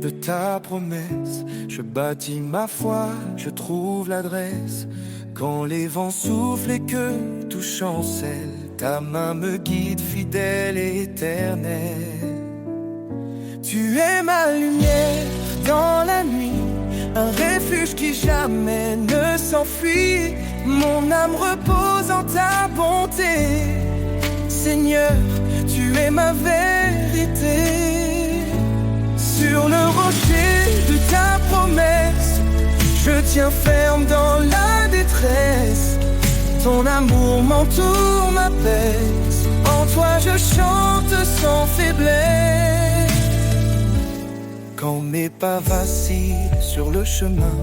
de ta promesse. Je bâtis ma foi, je trouve l'adresse. Quand les vents soufflent et que tout chancelle, ta main me guide fidèle et éternelle. Tu es ma lumière dans la nuit, un refuge qui jamais ne s'enfuit. Mon âme repose en ta bonté. Seigneur, tu es ma vérité. Sur le rocher de ta promesse, je tiens ferme dans la détresse. Ton amour m'entoure, m'apaise. En toi je chante sans faiblesse. Quand mes pas vacillent sur le chemin,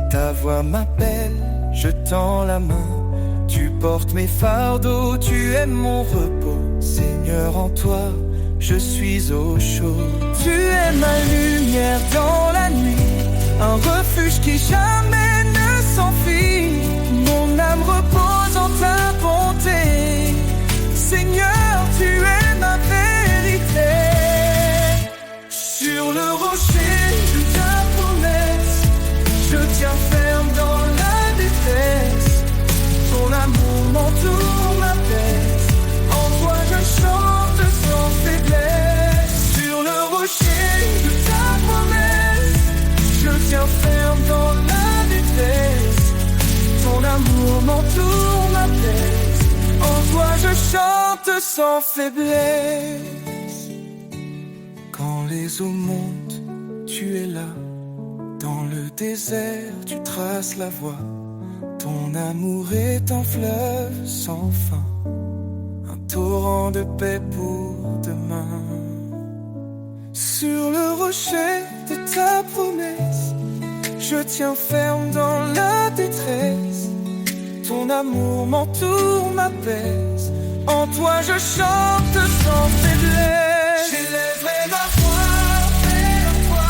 ta voix m'appelle, je tends la main. Tu portes mes fardeaux, tu es mon repos. Seigneur, en toi, je suis au chaud. Tu es ma lumière dans la nuit, un refuge qui jamais ne s'enfuit. Mon âme repose en ta bonté. Seigneur, tu es ma vérité. Sur le rocher de ta promesse, je tiens ferme dans la détresse. Ton amour m'entoure, m'apaise. En toi je chante sans faiblesse. Sur le rocher de ta promesse, je tiens ferme dans la détresse. Ton amour m'entoure, m'apaise. En toi je chante sans faiblesse. Quand les eaux montent, tu es là. Dans le désert, tu traces la voie. Ton amour est un fleuve sans fin, un torrent de paix pour demain. Sur le rocher de ta promesse, je tiens ferme dans la détresse. Ton amour m'entoure, m'apaise. En toi je chante sans faiblesse. J'élèverai ma voix vers toi,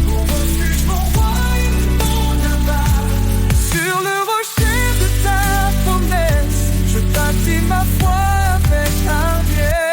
mon refuge, mon roi et mon abat. Sur le rocher de ta promesse, je bâtis ma foi avec hardiesse.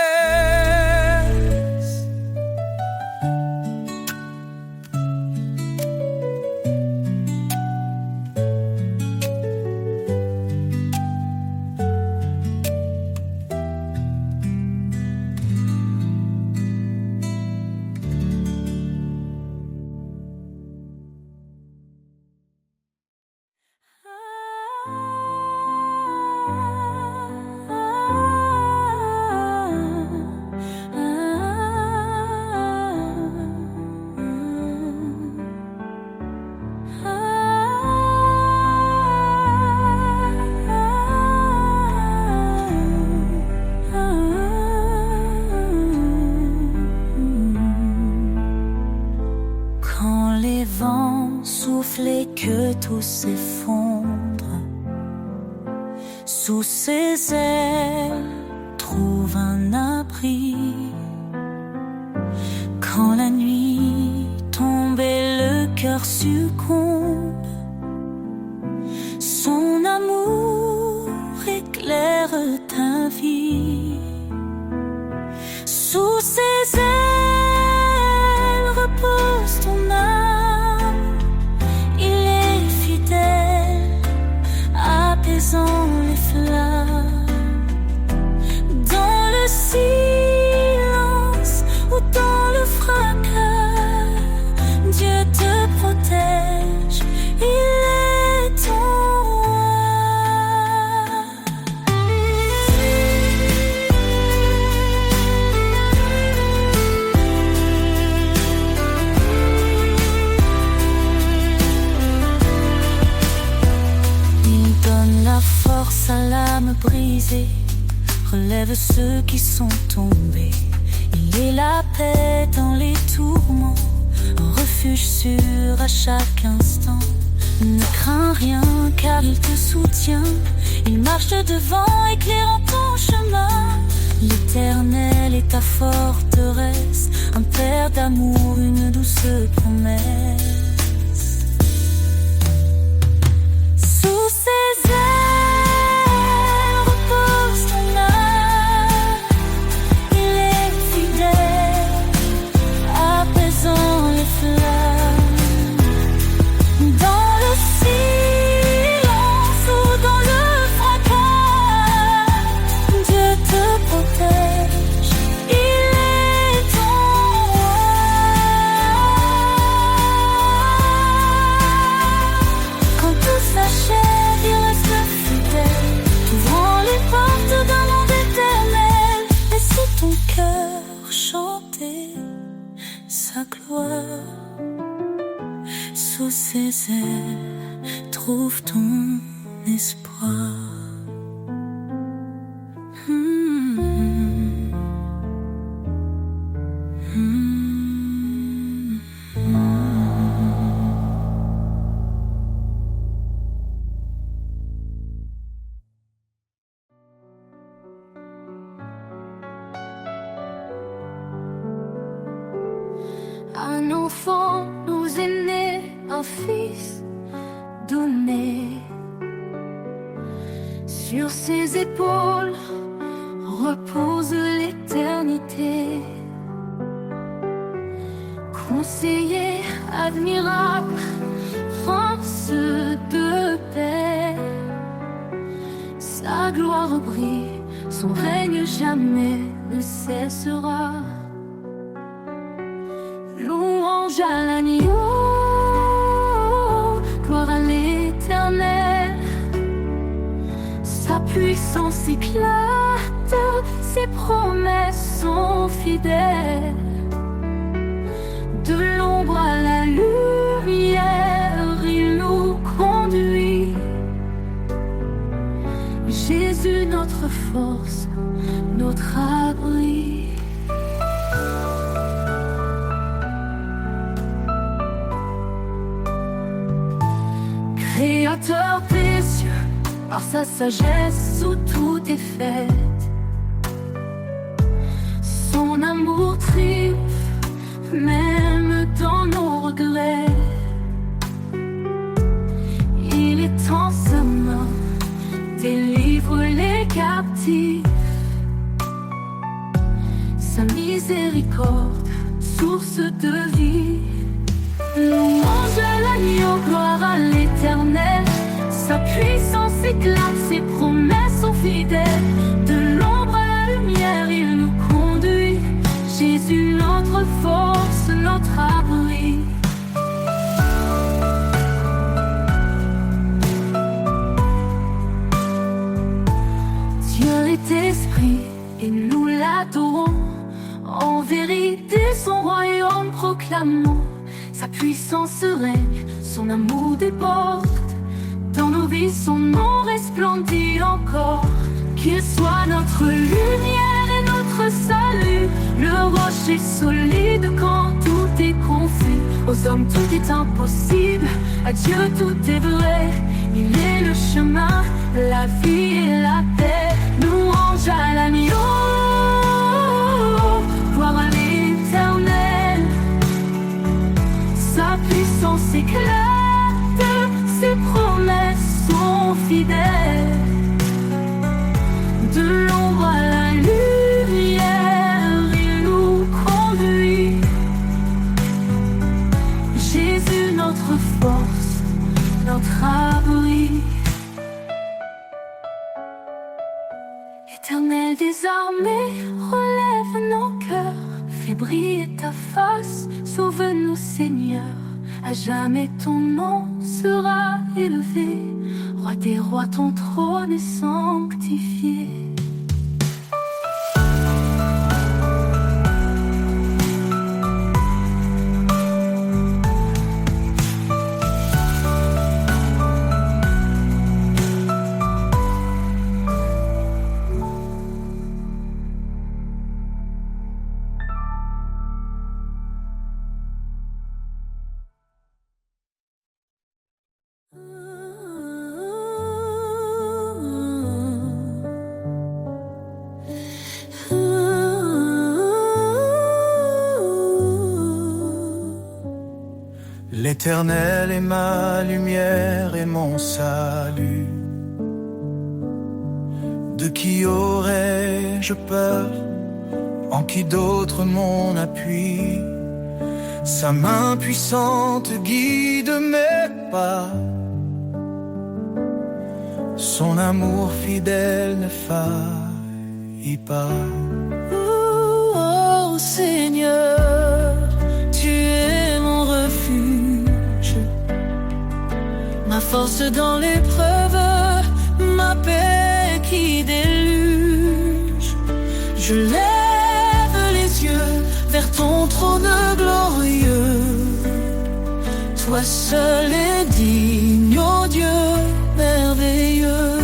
Et que tout s'effondre sous ses ailes, trouve un abri. Quand la nuit tombe et le cœur succombe, son amour éclaire ta vie. Sous ses ailes repose ton âme. Apaisant les flammes, dans le silence ou dans le fracas, Dieu te protège, il est ton force à l'âme brisée, relève ceux qui sont tombés. Il est la paix dans les tourments, un refuge sûr à chaque instant. Ne crains rien car il te soutient, il marche devant éclairant ton chemin. L'Éternel est ta forteresse, un père d'amour, une douce promesse. Sous ses ailes repose ton âme, il est fidèle, apaisant les flammes. sous ses ailes, trouve ton espoir. Un enfant nous est né, un fils donné. Sur ses épaules repose l'éternité. Conseiller admirable, force de paix. Sa gloire brille, son règne jamais ne cessera. Louange à l'agneau, gloire à l'Éternel. Sa puissance éclate, ses promesses sont fidèles. De l'ombre à la lumière, il nous conduit. Jésus, notre force, notre abri. Créateur des cieux, par sa sagesse où tout est fait. Son amour triomphe, même dans nos regrets. Il étend sa main, délivre les captifs. Sa miséricorde, source de vie. Louange à l'agneau, gloire à l'Éternel. Sa puissance éclate, ses promesses sont fidèles. De l'ombre à la lumière, il nous conduit. Jésus, notre force, notre abri. Dieu est esprit et nous l'adorons. En vérité, son royaume proclamons. Sa puissance règne, son amour déborde. Dans nos vies, son nom resplendit encore. Qu'il soit notre lumière et notre salut, le rocher solide quand tout est confus. Aux hommes, tout est impossible, à Dieu, tout est vrai. Il est le chemin, la vie et la paix. Louange à l'agneau, gloire à l'Éternel. Sa puissance éclate, ses promesses sont fidèles. De l'ombre à la lumière, il nous conduit. Jésus, notre force, notre abri. Éternel des armées, relève nos cœurs. Fais briller ta face, sauve-nous Seigneur. À jamais ton nom sera élevé. Roi des rois, ton trône est sanctifié. L'Éternel est ma lumière et mon salut. De qui aurais-je peur? En qui d'autre mon appui? Sa main puissante guide mes pas. Son amour fidèle ne faillit pas. Oh Seigneur, tu es mon refuge, ma force dans l'épreuve, ma paix qui déluge. Je lève les yeux vers ton trône glorieux. Toi Toi seul est digne, ô Dieu merveilleux.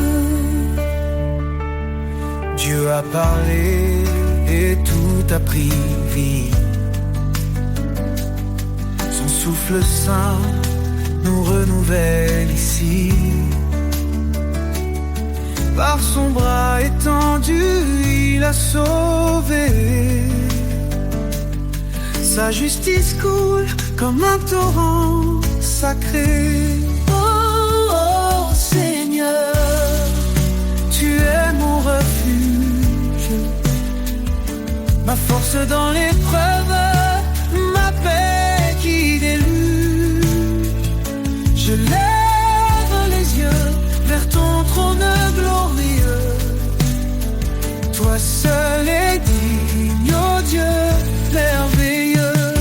Dieu a parlé et tout a pris vie. Son souffle saint nous renouvelle ici. Par son bras étendu, il a sauvé. Sa justice coule comme un torrent sacré. Oh, oh Seigneur, Tu es mon refuge, ma force dans l'épreuve, ma paix qui déluge. Je lève les yeux vers ton trône glorieux. Toi seul est digne, ô Dieu merveilleux.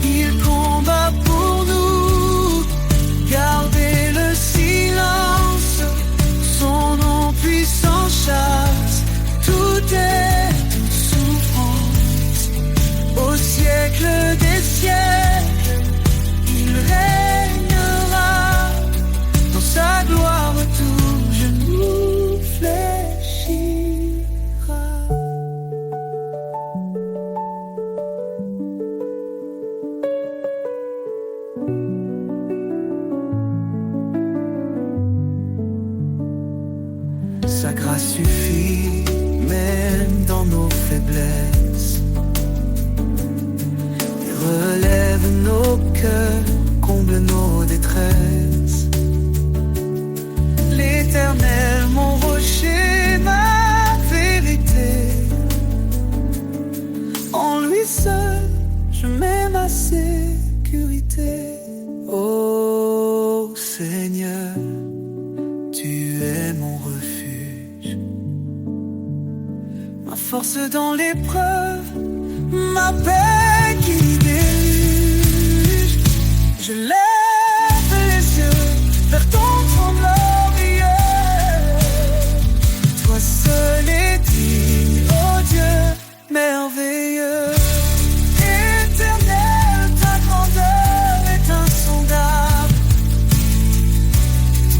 Il combat pour nous, gardez le silence. Son nom puissant chasse toute souffrance. Au siècle des siècles, il régnera. Dans sa gloire tout genou fléchira. Sa grâce suffit même dans nos faiblesses. Il relève nos cœurs, comble nos détresses. L'Éternel, mon rocher, ma vérité. En lui seul, je mets ma sécurité. Ô Seigneur, tu es mon refuge, ma force dans l'épreuve, ma paix qui déluge. Je lève les yeux vers ton trône glorieux. Toi seul est digne, ô Dieu merveilleux. Éternel, ta grandeur est insondable.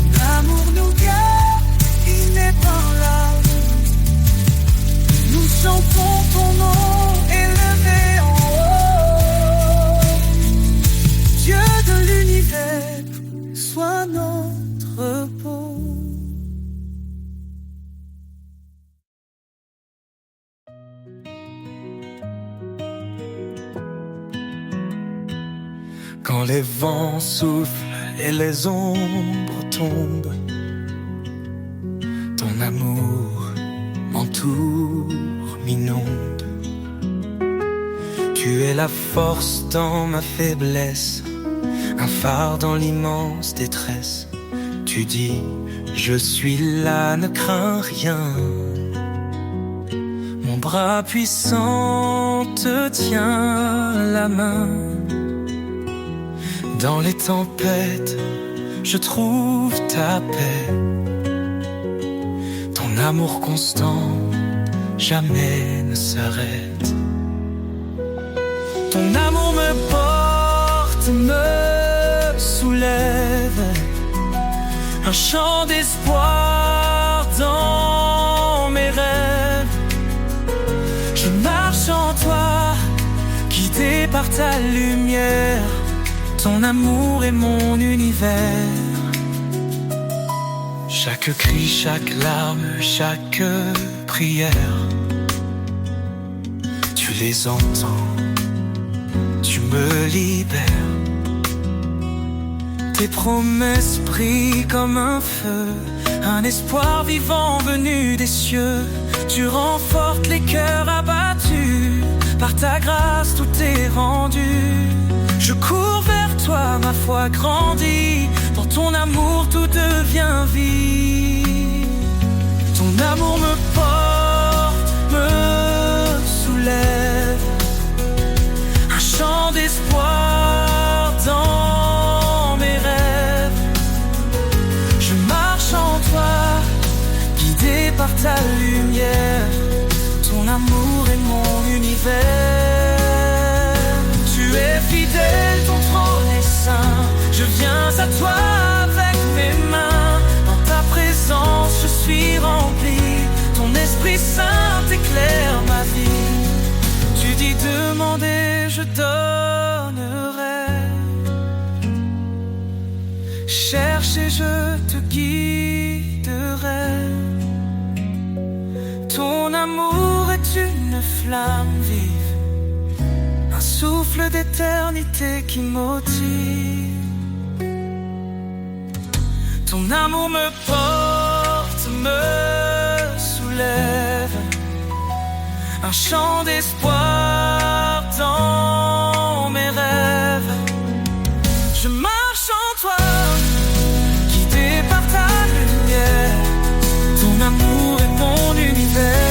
Ton amour nous garde inébranlable. Nous chantons ton nom élevé en haut. Dieu de l'univers, sois notre repos. Quand les vents soufflent et les ombres tombent, ton amour m'entoure, m'inonde. Tu es la force dans ma faiblesse, un phare dans l'immense détresse. Tu dis, je suis là, ne crains rien. Mon bras puissant te tient la main. Dans les tempêtes, je trouve ta paix. Ton amour constant, jamais ne s'arrête. Ton amour me porte, me soulève. Un chant d'espoir dans mes rêves. Je marche en toi, guidé par ta lumière. Ton amour est mon univers. Chaque cri, chaque larme, chaque prière, tu les entends, tu me libères. Tes promesses brillent comme un feu, un espoir vivant venu des cieux. Tu renforces les cœurs abattus, par ta grâce tout est rendu. Je cours vers toi, ma foi grandit, dans ton amour tout devient vie. Ton amour me porte, me soulève, un chant d'espoir dans mes rêves. Je marche en toi, guidé par ta lumière. Ton amour est mon univers. Tu es fidèle, ton trône est saint. viens à toi avec mes mains. Dans ta présence je suis rempli. Ton Esprit Saint éclaire ma vie. Tu dis demander, je donnerai. Cherche et je te guiderai. Ton amour est une flamme vive, un souffle d'éternité qui motive. Ton amour me porte, me soulève, un chant d'espoir dans mes rêves. Je marche en toi, guidé par ta lumière. Ton amour est mon univers.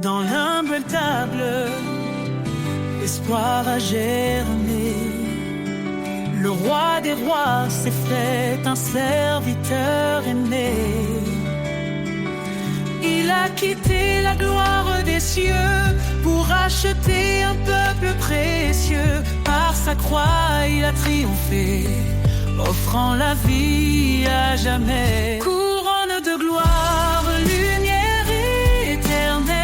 Dans l'humble table, l'espoir a germé. Le roi des rois s'est fait un serviteur aimé. Il a quitté la gloire des cieux pour acheter un peuple précieux. Par sa croix, il a triomphé, offrant la vie à jamais. Couronne de gloire, lumière éternelle.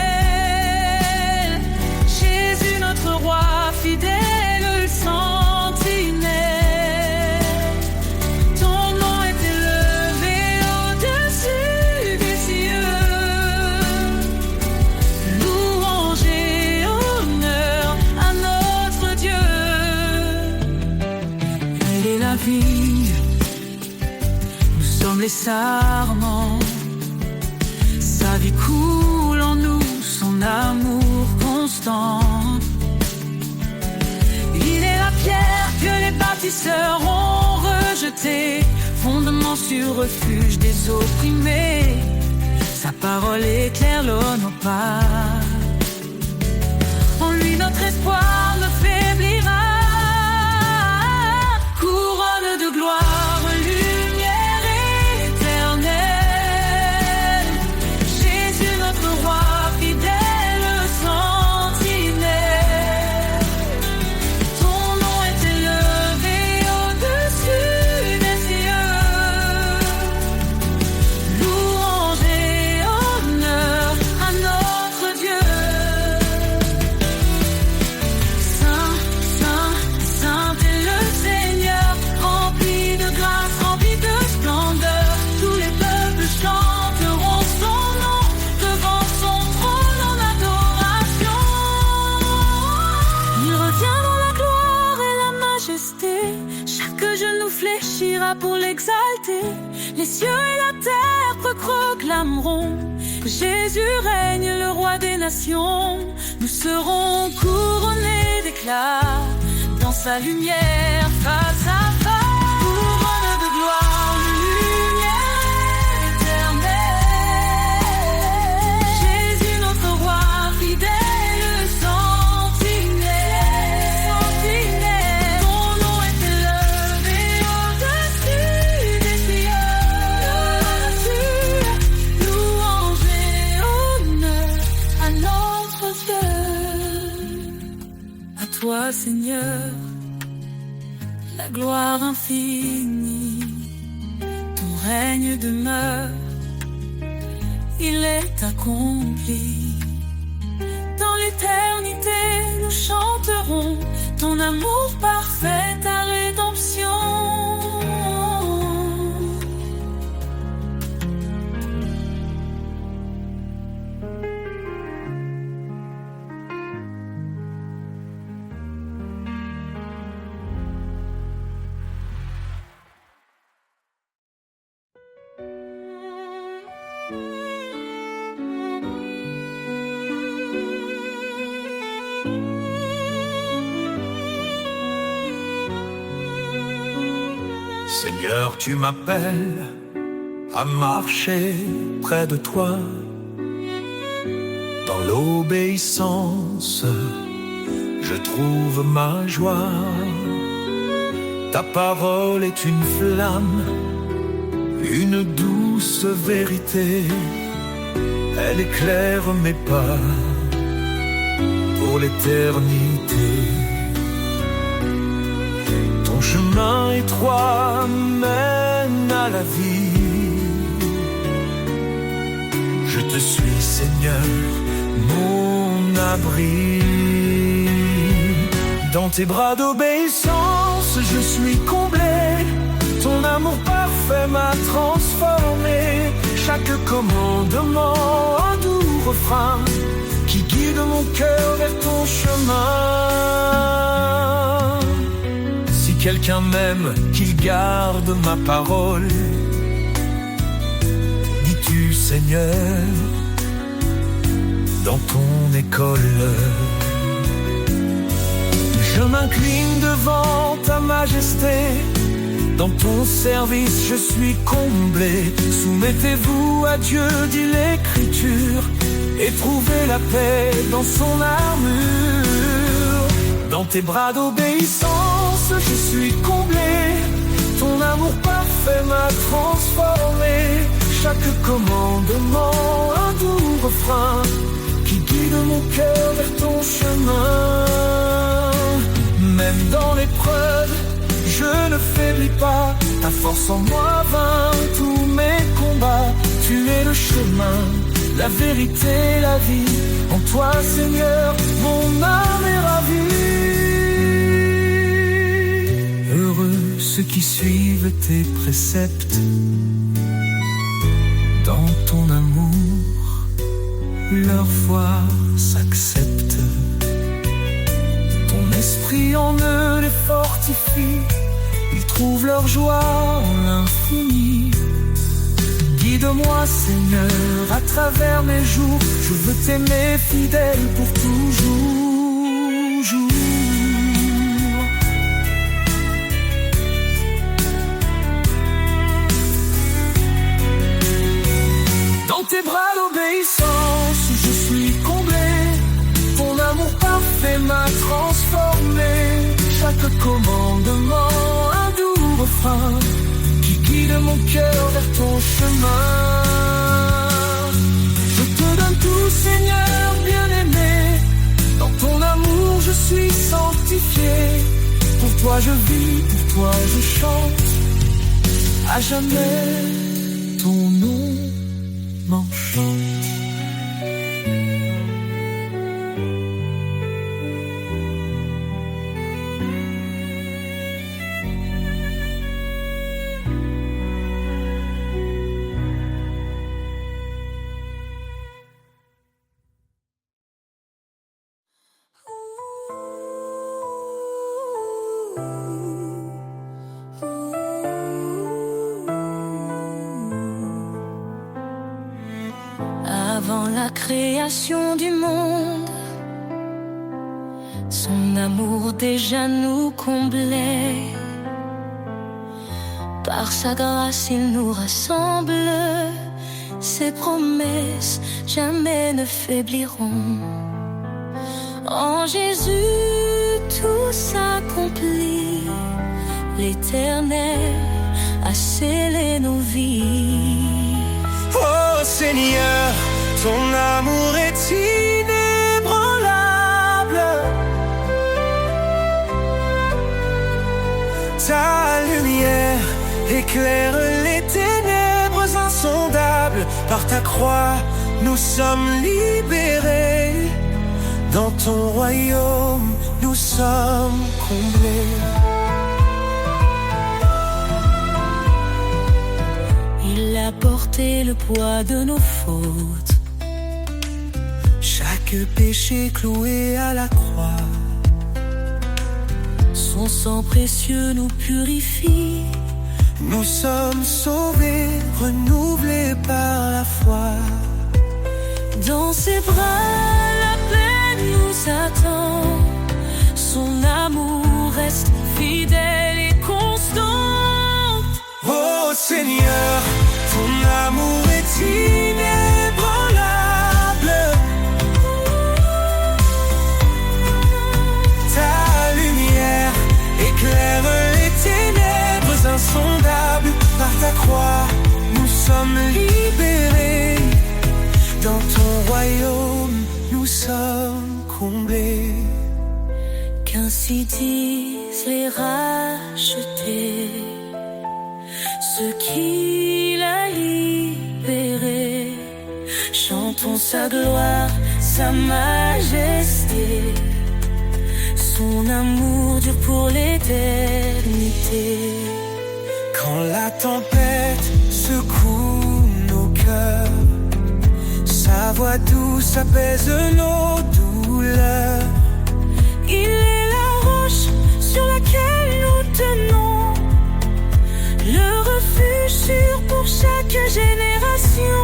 Jésus notre roi fidèle, le sentinelle. Ton nom est élevé au-dessus des cieux. Louange et honneur à notre Dieu. Elle est la vie, nous sommes les sarments. Sa vie coule en nous, son amour constant. Il est la pierre que les bâtisseurs ont rejetée, fondement sur refuge des opprimés. Sa parole éclaire l'eau, nos pas. En lui notre espoir ne faiblira. Couronne de gloire, lumière éternelle. Jésus notre roi fidèle, sentinelle. Ton nom est élevé au-dessus des cieux. Louange et honneur à notre Dieu. Saint, Saint, Saint est le Seigneur, rempli de grâce, rempli de splendeur. Tous les peuples chanteront son nom devant son trône en adoration. Il revient dans la gloire et la majesté. Chaque genou fléchira pour l'exalter. Les cieux et la terre proclameront que Jésus règne, le roi des nations. Nous serons couronnés d'éclat dans sa lumière face à face. Couronne de gloire, lumière éternelle. Jésus notre roi fidèle, sentinelle. Ton nom est élevé au-dessus des cieux. Louange et honneur à notre Dieu. À toi Seigneur, la gloire infinie. Ton règne demeure, il est accompli. Dans l'éternité, nous chanterons ton amour parfait, ta rédemption. Seigneur, tu m'appelles à marcher près de toi. Dans l'obéissance, je trouve ma joie. Ta parole est une flamme, une douce vérité. Elle éclaire mes pas pour l'éternité. Ton chemin étroit mène à la vie. Je te suis, Seigneur, mon abri. Dans tes bras d'obéissance, je suis comblé. Ton amour parfait m'a transformé. Chaque commandement, un doux refrain qui guide mon cœur vers ton chemin. Si quelqu'un m'aime, qu'il garde ma parole. Dis-tu, Seigneur, dans ton école. Je m'incline devant ta majesté. Dans ton service, je suis comblé. Soumettez-vous à Dieu, dit l'Écriture, et trouvez la paix dans son armure. Dans tes bras d'obéissance, je suis comblé. Ton amour parfait m'a transformé. Chaque commandement, un doux refrain qui guide mon cœur vers ton chemin. Même dans l'épreuve, je ne faiblis pas. Ta force en moi vainc tous mes combats. Tu es le chemin, la vérité, la vie. En toi, Seigneur, mon âme est ravie. Heureux ceux qui suivent tes préceptes. Dans ton amour, leur foi s'accepte. Ton esprit en eux les fortifie. Ils trouvent leur joie en l'infini. Guide-moi, Seigneur, à travers mes jours. Je veux t'aimer fidèle pour toujours. Dans tes bras d'obéissance, je suis comblé. Ton amour parfait m'a transformé. Chaque commandement, un doux refrain qui guide mon cœur vers ton chemin. Je te donne tout, Seigneur bien-aimé. Dans ton amour, je suis sanctifié. Pour toi je vis, pour toi je chante. À jamais, ton nom m'enchante. Avant la création du monde, son amour déjà nous comblait. Par sa grâce il nous rassemble. Ses promesses jamais ne faibliront. En Jésus tout s'accomplit. L'Éternel a scellé nos vies. Oh Seigneur, ton amour est inébranlable. Ta lumière éclaire les ténèbres insondables. Par ta croix, nous sommes libérés. Dans ton royaume, nous sommes comblés. Il a porté le poids de nos fautes. Chaque péché cloué à la croix. Son sang précieux nous purifie. Nous sommes sauvés, renouvelés par la foi. Dans ses bras, la paix nous attend. Seigneur, ton amour est inébranlable. Ta lumière éclaire les ténèbres insondables. Par ta croix, nous sommes libérés. Dans ton royaume, nous sommes comblés. Qu'ainsi disent les rachetés, ceux qu'il a libérés. Chantons sa gloire, sa majesté. Son amour dure pour l'éternité. Quand la tempête secoue nos cœurs, sa voix douce apaise nos douleurs. Il est la roche sur laquelle nous tenons, le refuge sûr pour chaque génération.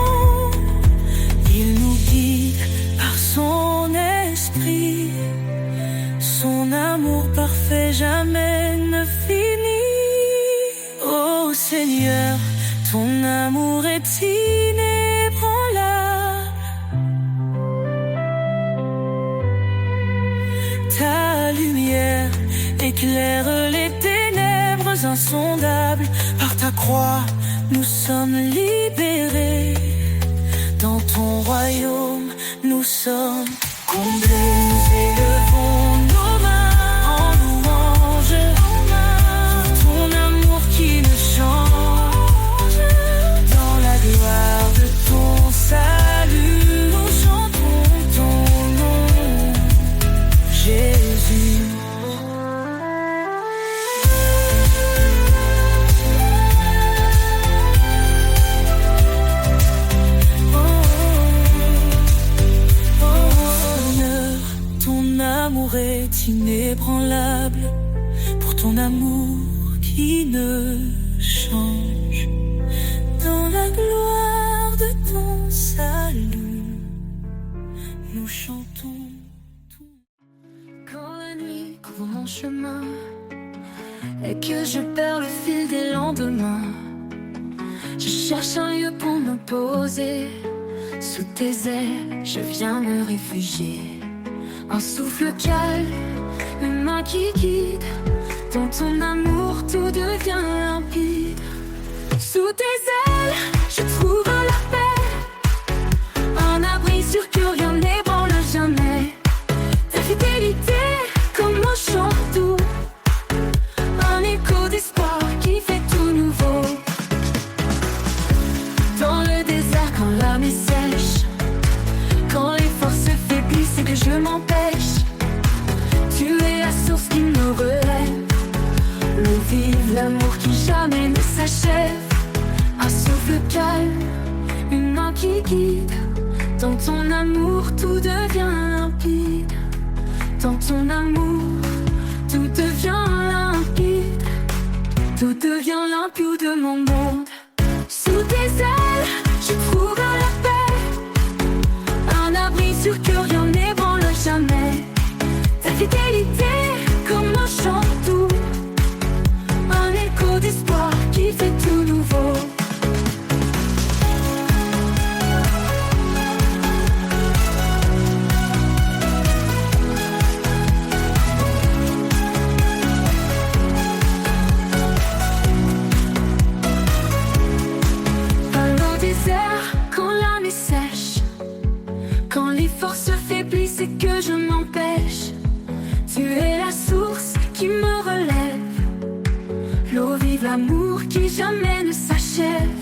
Il nous guide par son esprit, son amour parfait jamais ne finit. Oh Seigneur, ton amour est inébranlable. Ta lumière éclaire les ténèbres insondables. Par ta croix, Nous sommes libérés. Dans ton royaume, nous sommes comblés. Nous élevons nos mains en louange pour ton amour qui ne change. Dans la gloire de ton salut, nous chantons ton nom, Jésus. L'amour est inébranlable pour ton amour qui ne change. Dans la gloire de ton salut, nous chantons ton... Quand la nuit couvre mon chemin et que je perds le fil des lendemains, je cherche un lieu pour me poser. Sous tes ailes, je viens me réfugier. Un souffle calme, une main qui guide. Dans ton amour, tout devient limpide. Sous tes ailes, je trouve la paix. Un abri sûr que rien n'ébranle jamais. Ta fidélité, comme un chant doux. Un écho d'espoir qui fait tout nouveau. Dans le désert, quand l'âme est sèche, quand les forces faiblissent et que je m'empêche, tu es la source qui me relève. L'eau vive, l'amour qui jamais ne s'achève. Un souffle calme, une main qui guide. Dans ton amour, tout devient limpide. Dans ton amour, tout devient limpide. Tout devient limpide de mon monde. Sous tes ailes, je trouve la paix. Un abri sûr que rien n'ébranle jamais. Ta fidélité, comme un chant doux. Un écho d'espoir qui fait tout nouveau. Dans le désert, quand l'âme est sèche, quand les forces faiblissent et que je m'empêche, tu es la source qui me relève. L'eau vive, l'amour qui jamais ne s'achève.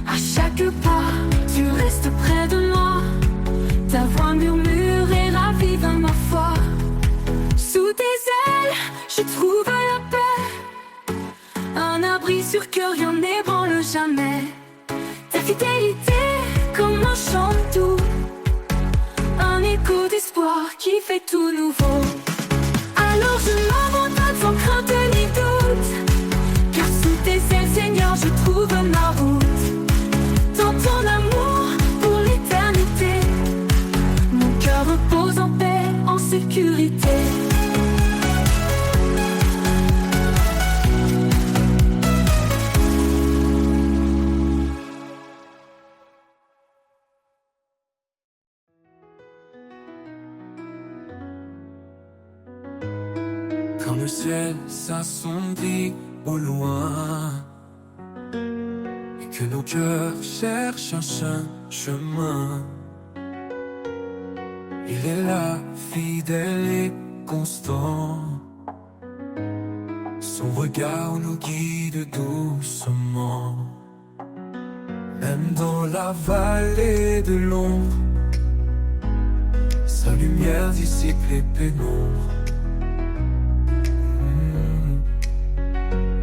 À chaque pas, tu restes près de moi. Ta voix murmure et ravive ma foi. Sous tes ailes, je trouve la paix. Un abri sûr que rien n'ébranle jamais. Ta fidélité, comme un chant doux. Un écho d'espoir qui fait tout nouveau. Alors je m'abandonne sans crainte ni doute, car sous tes ailes, Seigneur, je trouve ma route. Dans ton amour pour l'éternité, mon cœur repose en paix, en sécurité. quand le ciel s'assombrit au loin et que nos cœurs cherchent un chemin. Il est là, fidèle et constant. Son regard nous guide doucement. Même dans la vallée de l'ombre, sa lumière dissipe les pénombres.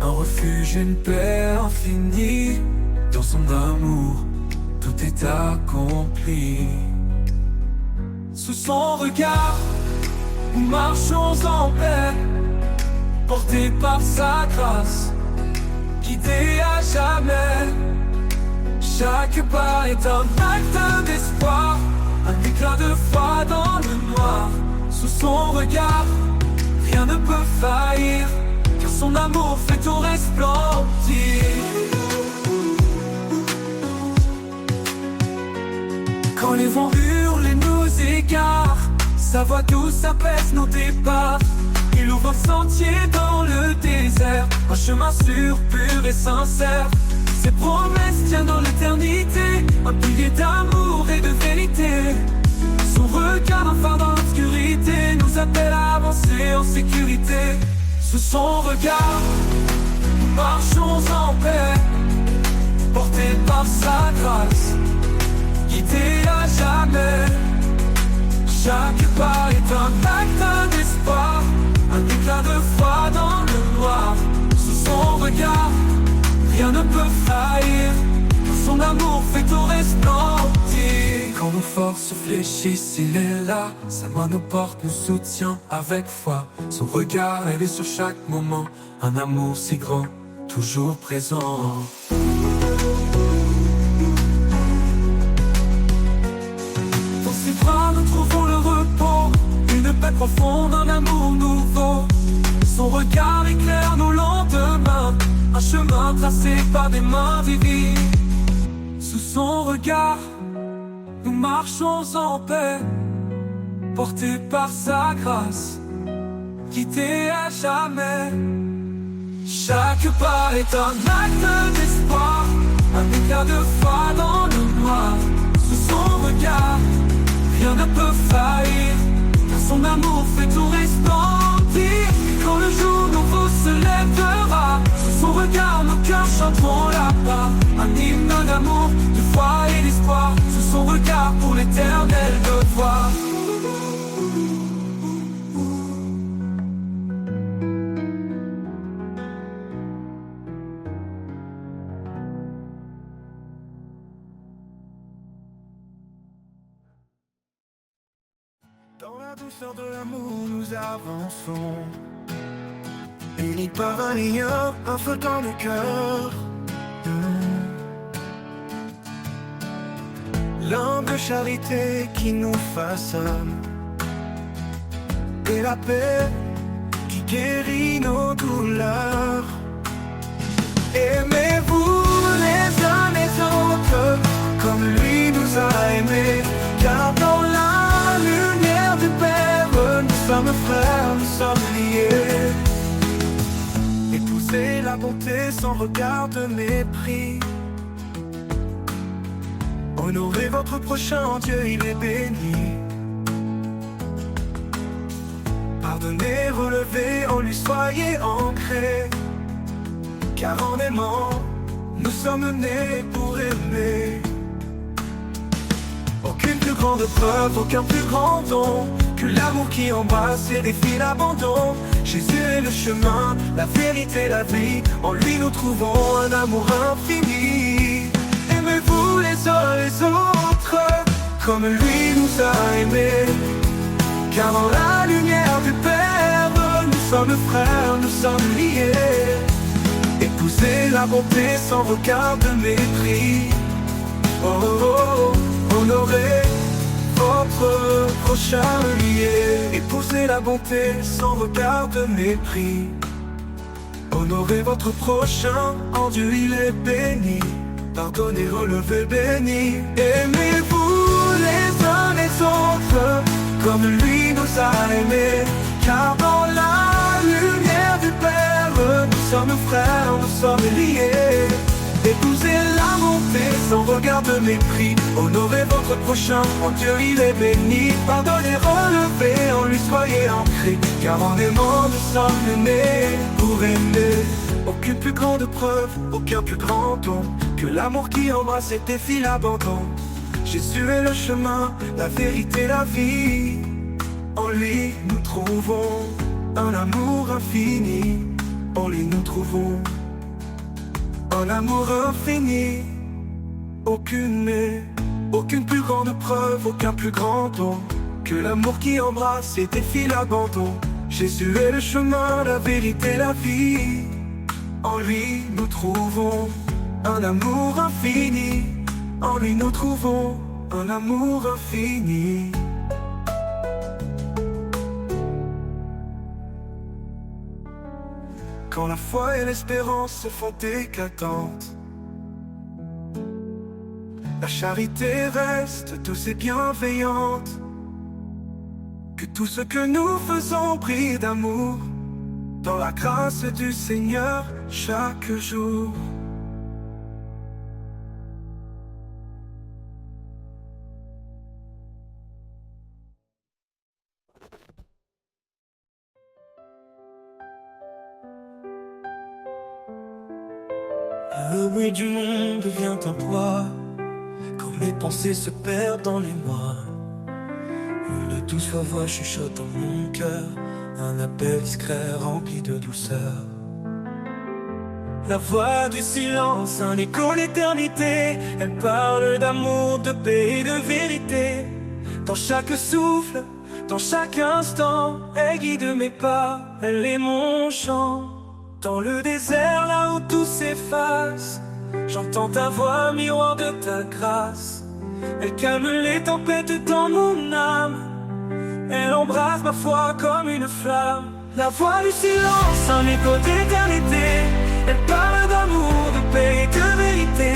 Un refuge, une paix infinie. Dans son amour, tout est accompli. Sous son regard, nous marchons en paix, portés par sa grâce, guidés à jamais. Chaque pas est un acte d'espoir, un éclat de foi dans le noir. Sous son regard, rien ne peut faillir, car son amour fait tout resplendir. Quand les vents hurlent et nous égarent, sa voix douce apaise nos départs. Il ouvre un sentier dans le désert, un chemin sûr, pur et sincère. Ses promesses tiennent dans l'éternité, un pilier d'amour et de vérité. Son regard, un phare dans l'obscurité, nous appelle à avancer en sécurité. Sous son regard, nous marchons en paix, portés par sa grâce, guidés à jamais. Chaque pas est un acte d'espoir, un éclat de foi dans le noir. Sous son regard, rien ne peut faillir, son amour fait tout resplendir. Quand nos forces fléchissent, il est là, sa main nous porte, nous soutient avec foi. Son regard est sur chaque moment, un amour si grand, toujours présent. Dans ses bras nous trouvons le repos, une paix profonde, un amour nouveau. Son regard éclaire nos lendemains, un chemin tracé par des mains vivies. Sous son regard, nous marchons en paix, portés par sa grâce, guidés à jamais. Chaque pas est un acte d'espoir, un éclat de foi dans le noir. Sous son regard, rien ne peut faillir, car son amour fait tout resplendir. Quand le jour nouveau se lèvera, sous son regard nos cœurs chanteront là-bas. Un hymne d'amour, de foi et d'espoir, sous son regard pour l'éternel devoir. Dans la douceur de l'amour nous avançons, unis par un lien, un feu dans le cœur. L'humble charité qui nous façonne, et la paix qui guérit nos douleurs. Aimez-vous les uns les autres, comme lui nous a aimés, car dans la lumière du Père, nous sommes frères, nous sommes liés. Épousez la bonté sans regard de mépris. Honorez votre prochain, en Dieu il est béni. Pardonnez, relevez, en lui soyez ancrés. Car en aimant, nous sommes nés pour aimer. Aucune plus grande preuve, aucun plus grand don que l'amour qui embrasse et défie l'abandon. Jésus est le chemin, la vérité, la vie. En lui nous trouvons un amour infini. Aimez-vous les uns les autres, comme lui nous a aimés. Car dans la lumière du Père, nous sommes frères, nous sommes liés. Épousez la bonté sans regard de mépris. Oh, oh, oh, honorez votre prochain lié. Épousez la bonté sans regard de mépris. Honorez votre prochain, en Dieu il est béni. Pardonnez, relevez, béni. Aimez-vous les uns les autres, comme lui nous a aimés. Car dans la lumière de frères, nous sommes liés. Épousez la montée sans regard de mépris. Honorez votre prochain, en Dieu il est béni. Pardonnez, relevez, en lui soyez ancrés. Car en aimant nous sommes nés pour aimer. Aucune plus grande preuve, aucun plus grand don que l'amour qui embrasse et défie l'abandon. Jésus est le chemin, la vérité, la vie. En lui nous trouvons un amour infini. En lui nous trouvons un amour infini. Aucune plus grande preuve, aucun plus grand don que l'amour qui embrasse et défie l'abandon. Jésus est le chemin, la vérité, la vie. En lui nous trouvons un amour infini. En lui nous trouvons un amour infini. Quand la foi et l'espérance se font éclatantes, la charité reste douce et bienveillante. Que tout ce que nous faisons brille d'amour dans la grâce du Seigneur chaque jour. Le bruit du monde devient un poids, quand mes pensées se perdent dans les mois. Une douce voix chuchote dans mon cœur, un appel discret rempli de douceur. La voix du silence, un écho d'éternité. Elle parle d'amour, de paix et de vérité. Dans chaque souffle, dans chaque instant, elle guide mes pas, elle est mon chant. Dans le désert, là où tout s'efface, j'entends ta voix, miroir de ta grâce. Elle calme les tempêtes dans mon âme, elle embrasse ma foi comme une flamme. La voix du silence, un écho d'éternité. Elle parle d'amour, de paix et de vérité.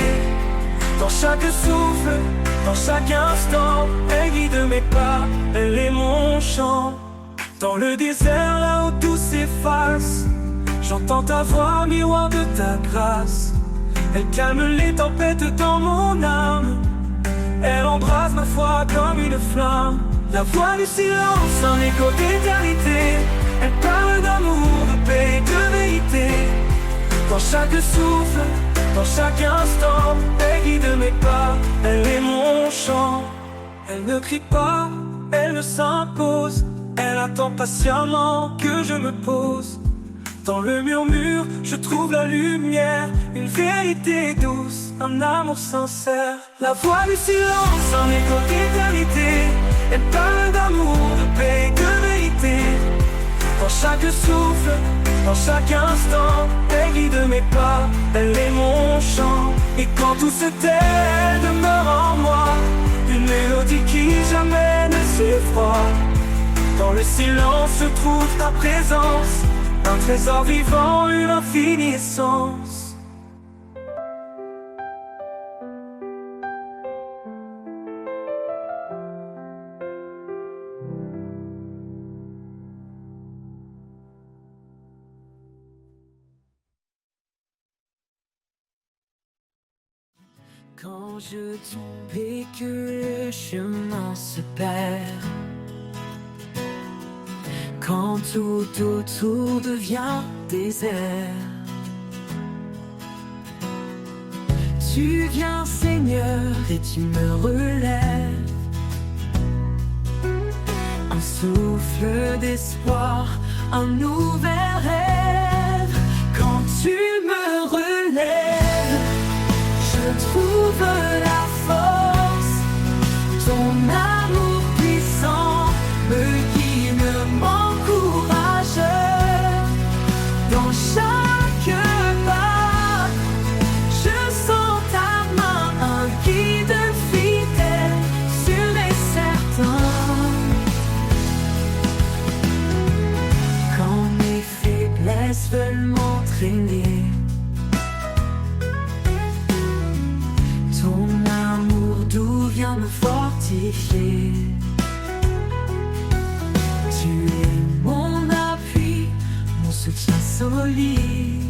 Dans chaque souffle, dans chaque instant, elle guide mes pas, elle est mon chant. Dans le désert, là où tout s'efface, j'entends ta voix, miroir de ta grâce. Elle calme les tempêtes dans mon âme, elle embrasse ma foi comme une flamme. La voix du silence, un écho d'éternité. Elle parle d'amour, de paix et de vérité. Dans chaque souffle, dans chaque instant, elle guide mes pas, elle est mon chant. Elle ne crie pas, elle ne s'impose, elle attend patiemment que je me pose. Dans le murmure, je trouve la lumière, une vérité douce, un amour sincère. La voix du silence, un écho d'éternité. Elle parle d'amour, de paix et de vérité. Dans chaque souffle, dans chaque instant, elle guide mes pas, elle est mon chant. Et quand tout se tait, elle demeure en moi, une mélodie qui jamais ne s'effroie. Dans le silence se trouve ta présence, un trésor vivant, une infinie essence. Quand je tombe et que le chemin se perd, quand tout autour devient désert, tu viens Seigneur et tu me relèves. Un souffle d'espoir, un nouvel rêve. Quand tu me relèves, je trouve la force. Ton amour puissant me guide, m'encourage. Dans chaque pas, je sens ta main, un guide fidèle, sûr et certain. Quand mes faiblesses veulent m'entraîner, ton amour doux vient me fortifier. Tu es mon appui, mon soutien solide.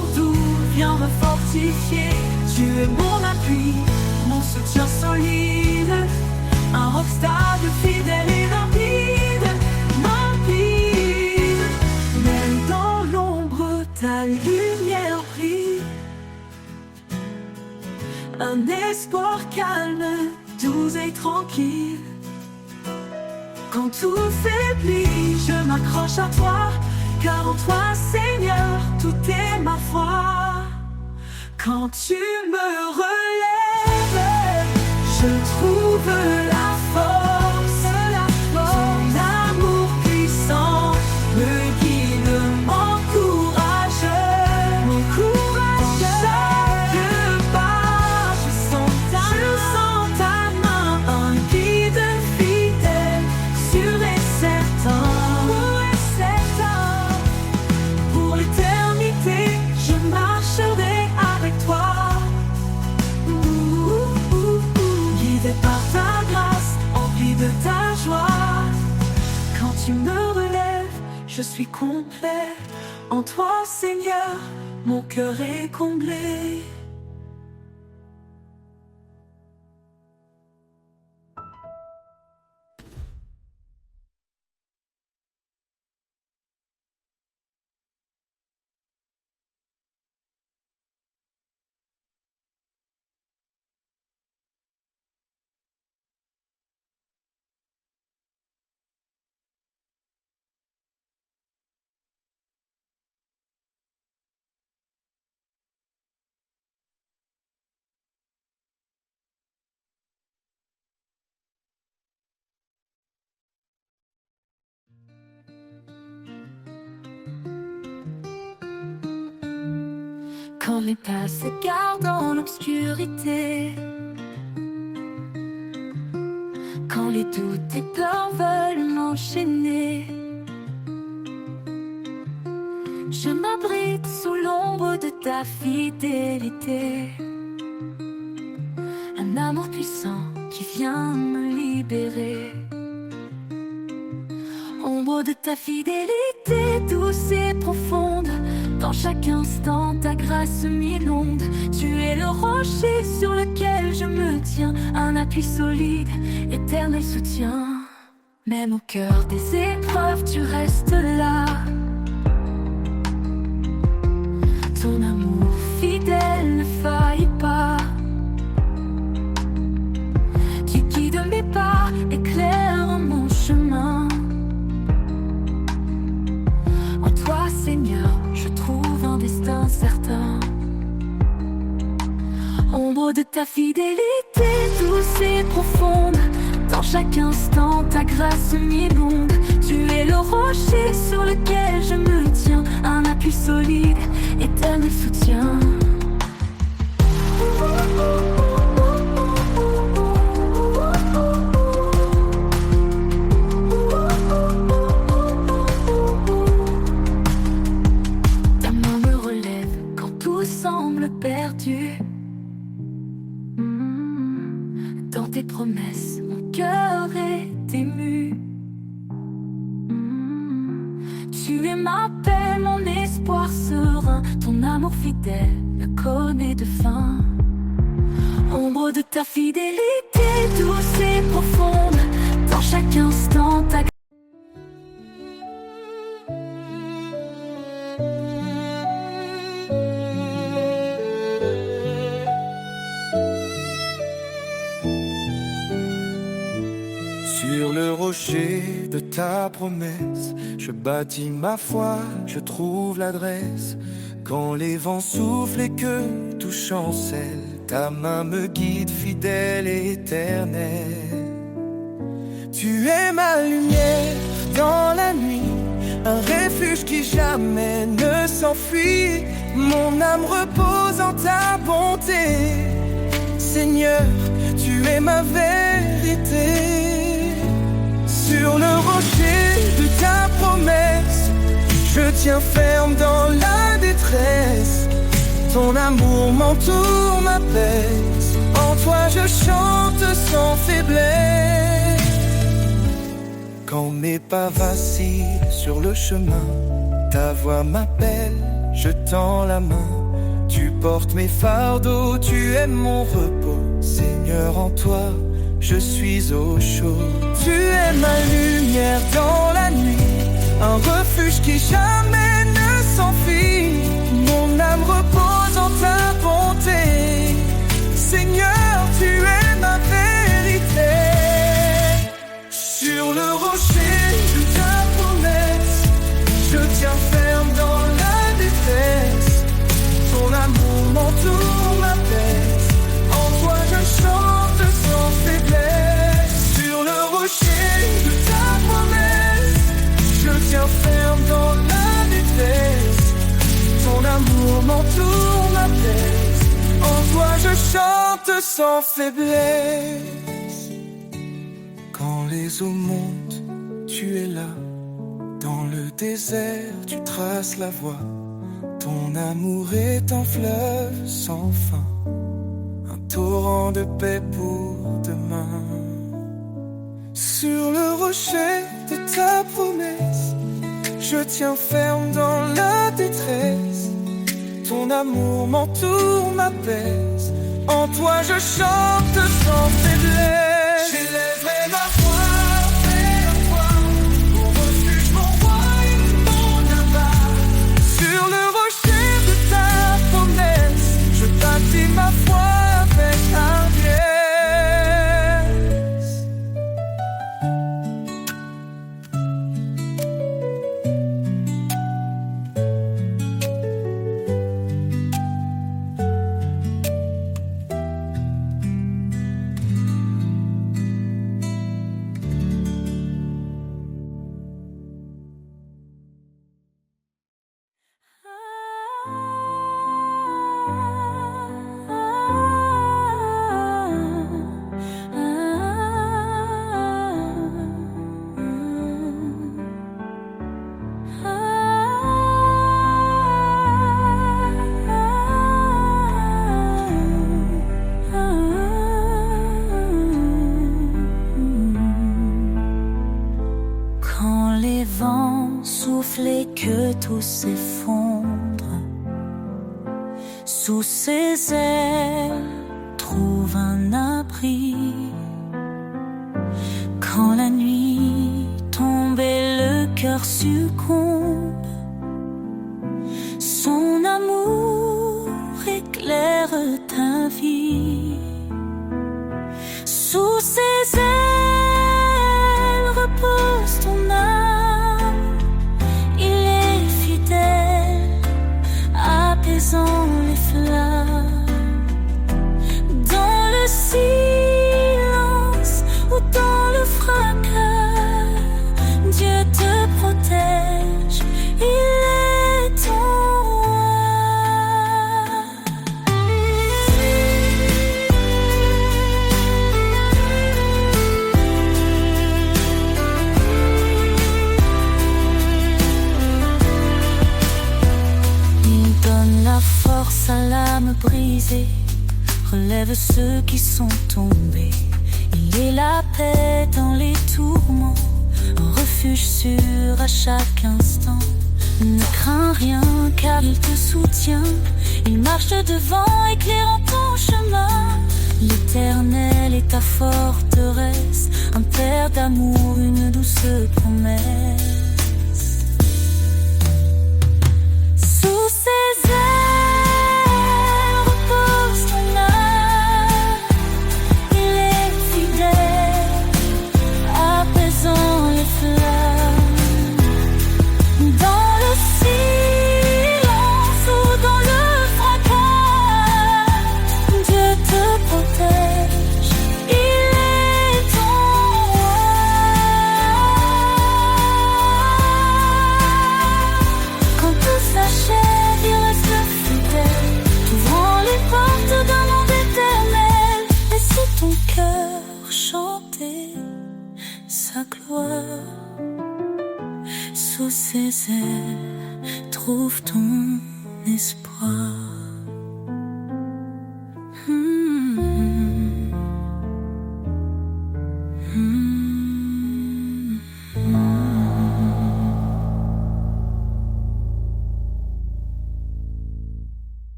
amour doux vient me fortifier. Tu es mon appui, mon soutien solide, un rockstar fidèle et limpide, limpide. Même dans l'ombre, ta lumière brille, un espoir calme, doux et tranquille. Quand tout faiblit, je m'accroche à toi, car en toi, Seigneur, tout est ma foi. Quand tu me relèves, je trouve la force, ton amour puissant me guide, m'encourage, dans chaque pas, je sens ta main, un guide fidèle, sûr et certain, pour l'éternité, je marcherai avec toi. Guidé par ta grâce, empli de ta joie. Quand tu me relèves, je suis complet. En toi, Seigneur, mon cœur est comblé. Quand mes pas s'égarent dans l'obscurité, quand les doutes et peurs veulent m'enchaîner, je m'abrite sous l'ombre de ta fidélité. Un amour puissant qui vient me libérer. Ombre de ta fidélité douce et profonde, dans chaque instant ta grâce m'inonde. Tu es le rocher sur lequel je me tiens, un appui solide, éternel soutien. Même au cœur des épreuves tu restes là. Ton amour fidèle ne faillit pas. Tu guides mes pas, éclaires mon chemin. En toi, Seigneur, je trouve un destin certain. Ombre de ta fidélité douce et profonde, dans chaque instant ta grâce m'inonde. Tu es le rocher sur lequel je me tiens, un appui solide, éternel soutien. Ta main me relève quand tout semble perdu. Dans tes promesses, mon cœur est ému. Tu es ma paix, mon espoir serein. Ton amour fidèle ne connaît de fin. Ombre de ta fidélité douce et profonde, dans chaque instant ta Sur le rocher de ta promesse, je bâtis ma foi, je trouve l'adresse. Quand les vents soufflent et que tout chancelle, ta main me guide fidèle et éternelle. Tu es ma lumière dans la nuit, un refuge qui jamais ne s'enfuit. Mon âme repose en ta bonté. Seigneur, tu es ma vérité. Sur le rocher de ta promesse, je tiens ferme dans la détresse. Ton amour m'entoure, m'apaise. En toi je chante sans faiblesse. Quand mes pas vacillent sur le chemin, ta voix m'appelle, je tends la main. Tu portes mes fardeaux, tu es mon repos. Seigneur, en toi, je suis au chaud. Tu es ma lumière dans la nuit, un refuge qui jamais ne s'enfuit. Mon âme repose en ta bonté. Seigneur, tu es ma vérité. Sur le rocher de ta promesse, je tiens ferme dans la détresse. Ton amour m'entoure, m'apaise. En toi je chante sans faiblesse. Sur le rocher de ta promesse, je tiens ferme dans la détresse. Ton amour m'entoure, m'apaise. En toi je chante sans faiblesse. Quand les eaux montent, tu es là. Dans le désert, tu traces la voie. Ton amour est un fleuve sans fin, un torrent de paix pour demain. Sur le rocher de ta promesse, je tiens ferme dans la détresse. Ton amour m'entoure, m'apaise. En toi je chante sans faiblesse. J'élèverai ma voix vers toi, mon refuge, mon roi et mon abat. Sur le rocher de ta promesse, je bâtis ma foi avec hardiesse. Et que tout s'effondre sous ses ailes, trouve un abri. Quand la nuit tombe et le cœur succombe, son amour éclaire ta vie. Sous ses ailes repose ton âme. Apaisant les flammes, dans le silence ou dans le fracas, Dieu te protège, il est ton à l'âme brisée, relève ceux qui sont tombés. Il est la paix dans les tourments, un refuge sûr à chaque instant. Ne crains rien car il te soutient, il marche devant éclairant ton chemin. L'Éternel est ta forteresse, un père d'amour, une douce promesse. Sous ses ailes sa gloire. Sous ses ailes, trouve ton espoir.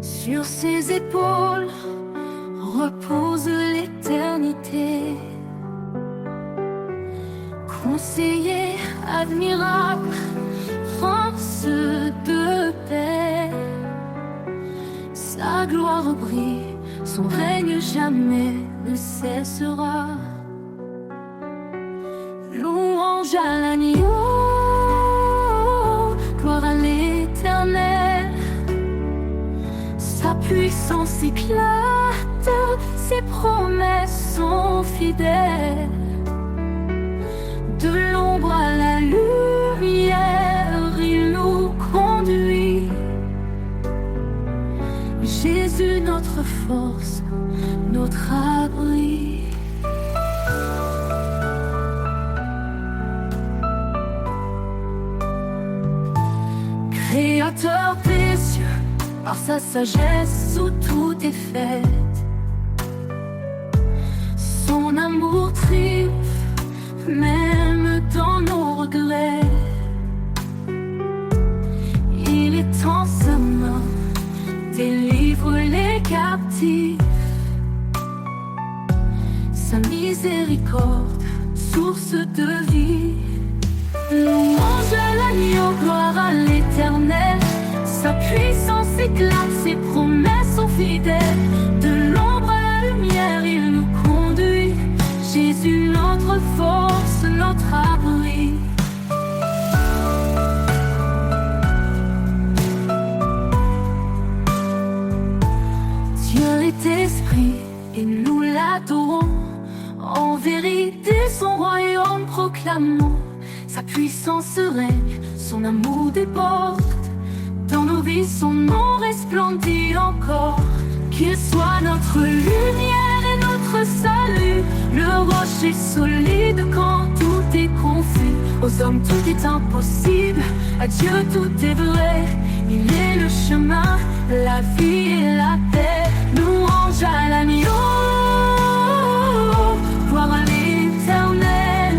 Sur ses épaules repose l'éternité. Conseiller admirable, force de paix, sa gloire brille, son règne jamais ne cessera. Louange à l'agneau, gloire à l'Éternel. Sa puissance éclate, ses promesses sont fidèles. De l'ombre à la lumière, il nous conduit. Jésus, notre force, notre abri. Créateur des cieux, par sa sagesse où tout est fait, son amour triomphe même dans nos regrets. Il étend sa main, délivre les captifs. Sa miséricorde, source de vie. Louange à l'agneau, gloire à l'Éternel. Sa puissance éclate, ses promesses sont fidèles. De l'ombre à la lumière, il nous conduit. Jésus, notre force, notre abri. Dieu est esprit et nous l'adorons. En vérité, son royaume proclamons. Sa puissance règne, son amour déborde. Dans nos vies, son nom resplendit encore. Qu'il soit notre lumière et notre salut, le rocher solide quand tout est confus. Aux hommes tout est impossible, à Dieu tout est vrai. Il est le chemin, la vie et la paix. Louange à l'agneau, gloire à l'Éternel.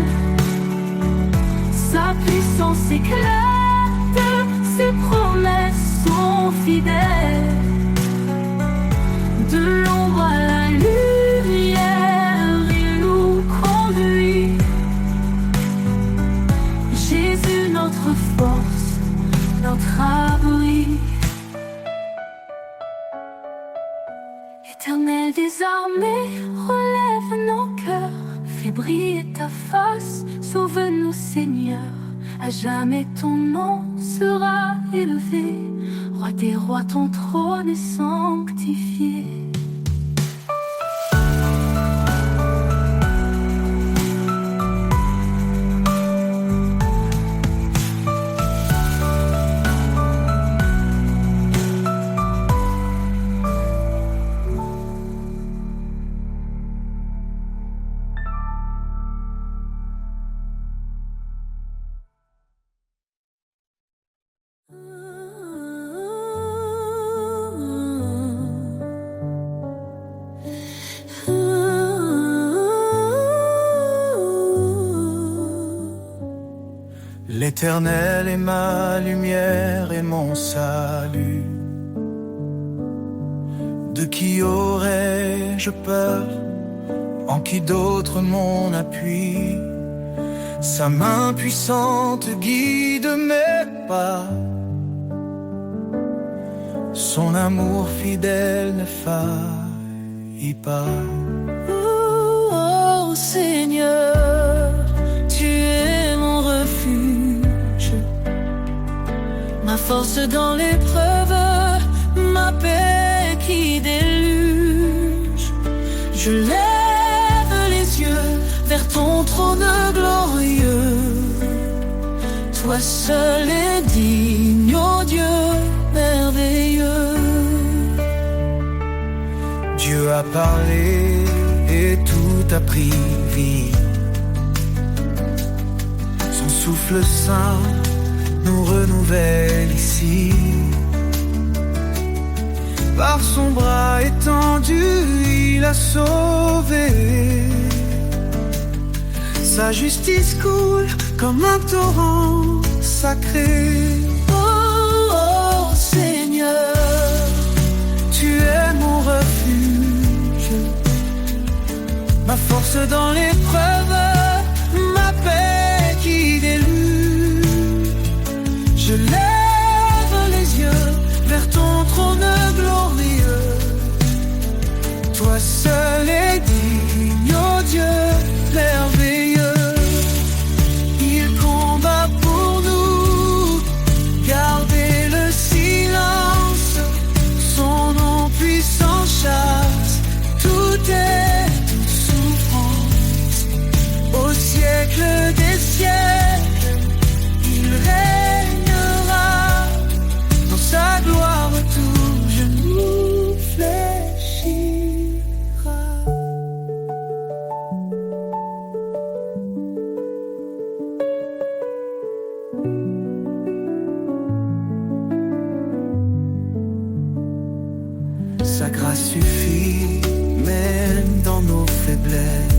Sa puissance éclate, ses promesses sont fidèles. De l'ombre à la lumière, il nous conduit. Jésus, notre force, notre abri. Éternel des armées, relève nos cœurs. Fais briller ta face, sauve-nous Seigneur. À jamais ton nom sera élevé. Roi des rois, ton trône est sanctifié. L'Éternel est ma lumière et mon salut. De qui aurais-je peur? En qui d'autre mon appui? Sa main puissante guide mes pas. Son amour fidèle ne faillit pas. Oh Seigneur, tu es mon refuge, ma force dans l'épreuve, ma paix qui déluge. Je lève les yeux vers ton trône glorieux. Toi seul est digne, ô Dieu merveilleux. Dieu a parlé et tout a pris vie. Son souffle saint nous renouvelle ici. Par son bras étendu, il a sauvé. Sa justice coule comme un torrent sacré. Oh, oh Seigneur, force dans l'épreuve, ma paix qui déluge. Je lève les yeux vers ton trône glorieux. Toi seul est digne, ô Dieu merveilleux. Il combat pour nous, gardez le silence. Son nom puissant chasse toute souffrance. Au siècle des siècles, il régnera. Dans sa gloire tout genou fléchira. Sa grâce suffit, même dans nos faiblesses.